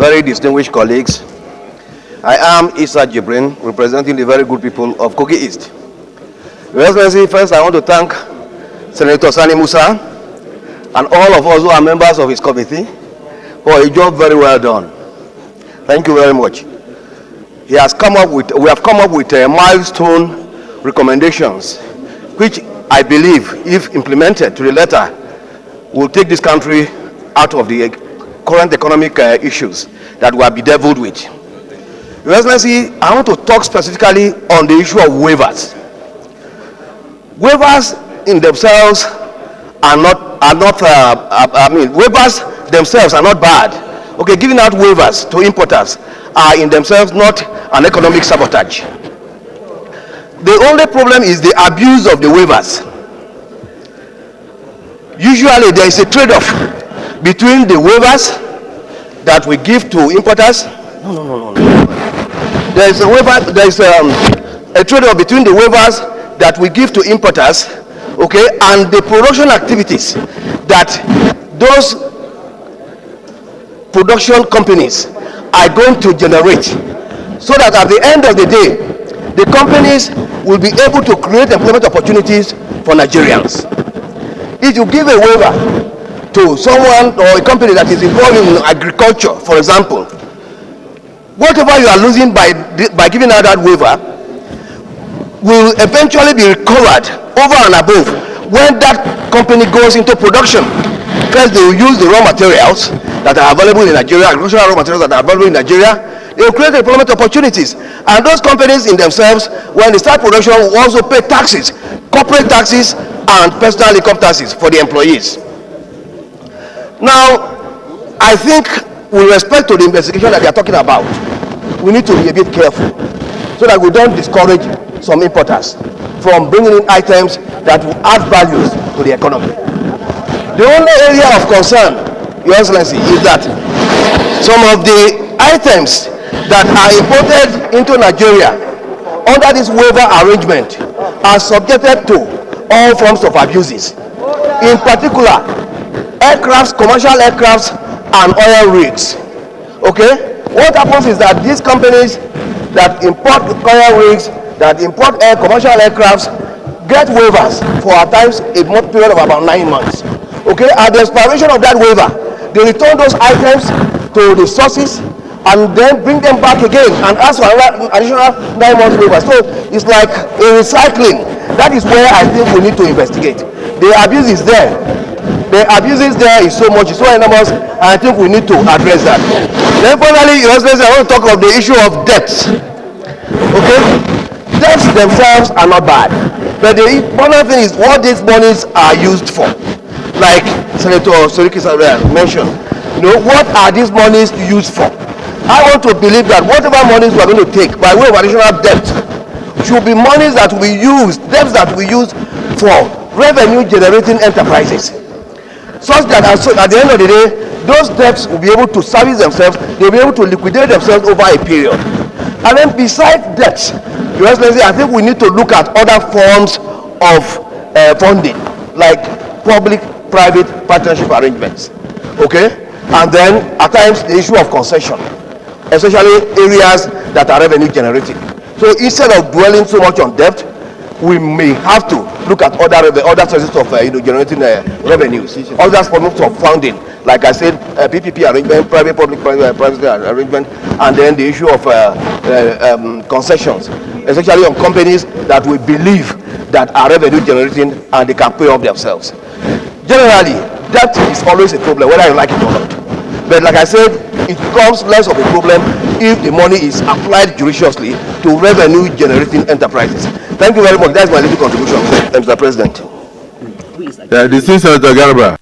very distinguished colleagues. I am Issa Jibrin, representing the very good people of Kogi East. Your Excellency, first I want to thank Senator Sani Musa and all of us who are members of his committee for a job very well done. Thank you very much. We have come up with milestone recommendations, which I believe, if implemented to the letter, will take this country out of the current economic issues that we are bedeviled with. Your Excellency, I want to talk specifically on the issue of waivers. Waivers in themselves waivers themselves are not bad. Okay, giving out waivers to importers are in themselves not an economic sabotage. The only problem is the abuse of the waivers. Usually there is a trade-off between the waivers that we give to importers. There is a trade-off between the waivers that we give to importers, okay, and the production activities that those production companies are going to generate, so that at the end of the day, the companies will be able to create employment opportunities for Nigerians. If you give a waiver to someone or a company that is involved in agriculture, for example, whatever you are losing by giving out that waiver will eventually be recovered over and above when that company goes into production. First, they will use the raw materials that are available in Nigeria, agricultural raw materials that are available in Nigeria. They will create employment opportunities. And those companies in themselves, when they start production, will also pay taxes, corporate taxes and personal income taxes for the employees. Now, I think with respect to the investigation that they are talking about, we need to be a bit careful so that we don't discourage some importers from bringing in items that will add values to the economy. The only area of concern, Your Excellency, is that some of the items that are imported into Nigeria under this waiver arrangement are subjected to all forms of abuses. In particular, aircrafts, commercial aircrafts, and oil rigs. Okay? What happens is that these companies that import oil rigs, that import commercial aircrafts, get waivers for at times a month period of about 9 months. Okay? At the expiration of that waiver, they return those items to the sources and then bring them back again and ask for another additional 9 months waiver. So it's like a recycling. That is where I think we need to investigate. The abuse is there. The abuses there is so much, so enormous, and I think we need to address that. Then finally, Your Excellency, I want to talk of the issue of debts. Okay? Debts themselves are not bad. But the important thing is what these monies are used for. Like Senator Soriki mentioned, what are these monies used for? I want to believe that whatever monies we are going to take by way of additional debt should be monies that we use, debts that we use for revenue generating enterprises. Such that at the end of the day, those debts will be able to service themselves, they'll be able to liquidate themselves over a period. And then besides debts, Your Excellency, I think we need to look at other forms of funding, like public-private partnership arrangements. Okay? And then at times the issue of concession, especially areas that are revenue generating. So instead of dwelling so much on debt, we may have to look at other sources of generating revenues, other forms of funding, like I said, PPP arrangement, private-public arrangement, and then the issue of concessions, especially on companies that we believe that are revenue generating and they can pay off themselves. Generally, debt is always a problem, whether you like it or not. But like I said, it becomes less of a problem if the money is applied judiciously to revenue generating enterprises. Thank you very much. That's my little contribution, Mr. President. This is Senator Garba.